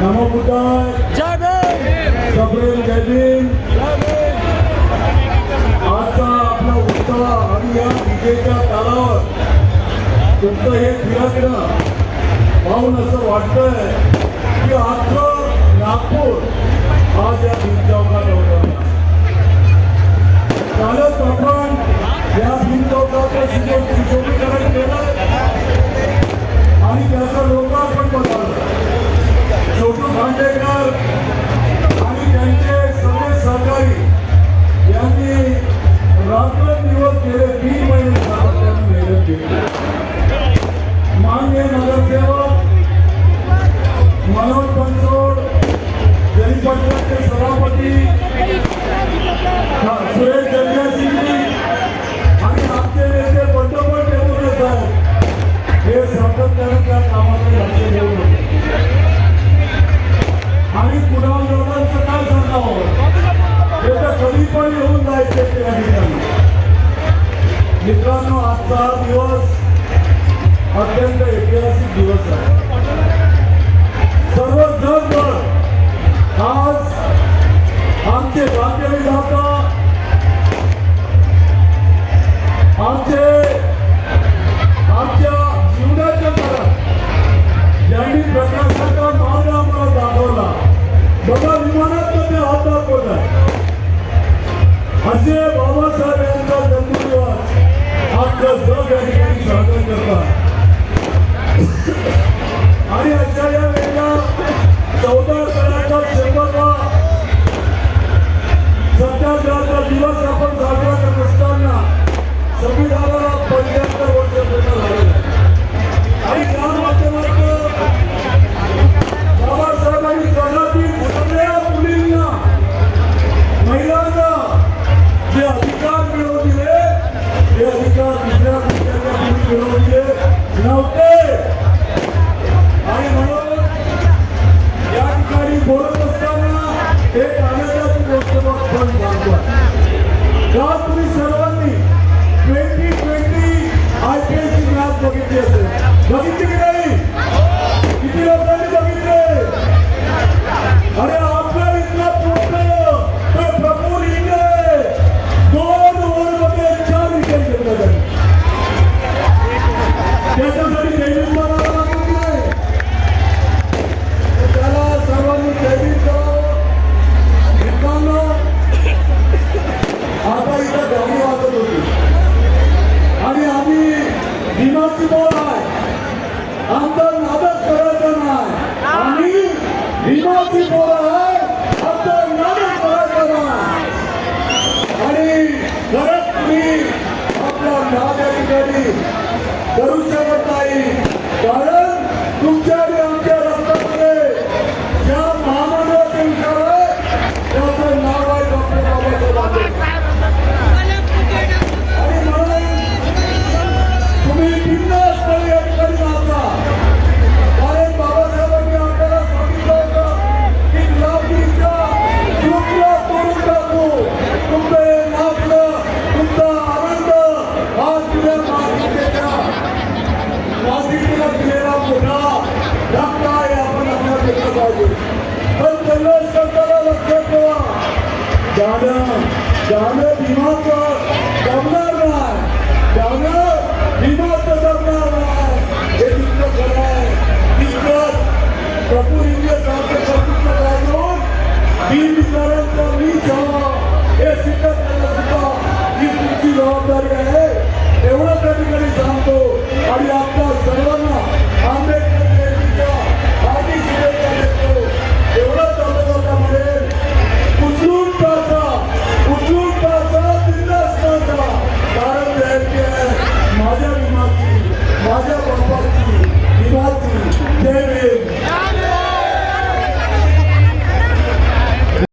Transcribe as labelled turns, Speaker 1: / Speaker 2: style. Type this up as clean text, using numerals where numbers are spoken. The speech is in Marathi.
Speaker 1: नमो बुद्धाय,
Speaker 2: जय भीम,
Speaker 1: सप्रेम जय भीम.
Speaker 2: जय भीम.
Speaker 1: आजचा आपला उत्सव आणि या विजेच्या तालावर तुमचं हे फिरकणं पाहून असं वाटतंय की आजचं नागपूर आज या भीम चौकात होतं. कालच आपण या भीम चौकाचं सुशोभीकरण केलं आणि त्याचं लोकार्पण बघालं. छोटू खांडेकर आणि त्यांचे सगळे सहकारी यांनी रात्रंदिवस गेले 3 महिने सातत्याने मेहनत केली. माननीय नगरसेवक मनोज बनसोड, जरीपटणाचे सभापती सुरेश जंजासिंगी आणि आमचे नेते बंडोबट टेबुले साहेब हे सातत्याने त्या कामाकडे लक्ष देऊन होते. आणि कुणाल दादांचं काय सांगावं, ते तर कधी पण येऊन जायचे त्या ठिकाणी. मित्रांनो, आजचा हा दिवस अत्यंत ऐतिहासिक दिवस आहे. सर्व जगभर आज आमचे राज्यविधाता, आमच्या जीवनाच्या काळात ज्यांनी प्रकाशाचा मार्ग आम्हाला दाखवला, बघा विमानात ते हात दाखवत आहे, असे बाबासाहेब यांचा जन्मदिवस आजचं जग या ठिकाणी साजरा करतात. आणि अशा या वेळेला 14 कलाचा शेवटचा सत्याग्रहाचा दिवस आपण साजरा करत असताना संविधानाला 75 वर्ष पूर्ण झालेलं आहे. आणि त्या माध्यमातून बाबासाहेबांनी जगातील सगळ्या मुलींना, महिलांना जे अधिकार मिळवून दिले, ते अधिकार दुसऱ्या कुठल्या मुली मिळवून दिले नव्हते. आणि म्हणून या ठिकाणी बोलत असताना एक आनंदाची गोष्ट आपण सांगतो. का तुम्ही सर्वांनी 2020 IPL ची मॅच बघितली असेल, बघितली की नाही? किती लोकांनी बघितले? अरे आपल्या इथला पोहोचलं तर प्रफुल्ल इंगे 2 ओव्हरमध्ये 4 विकेट घेतल्या त्यांनी. त्याच्यासाठी जयभीम बनावं लागत नाही. त्याला सर्वांनी जयभीम करावं. मित्रांनो, आता इथं गाडी वाजत होती आणि आम्ही भीमाची बोल आहे, आमचा नादच करायचा नाही. आम्ही भीमाची बोल आहे, आमचा नादच करायचा नाही. आणि खरंच तुम्ही आपल्या नाद या ठिकाणी करू शकत नाही.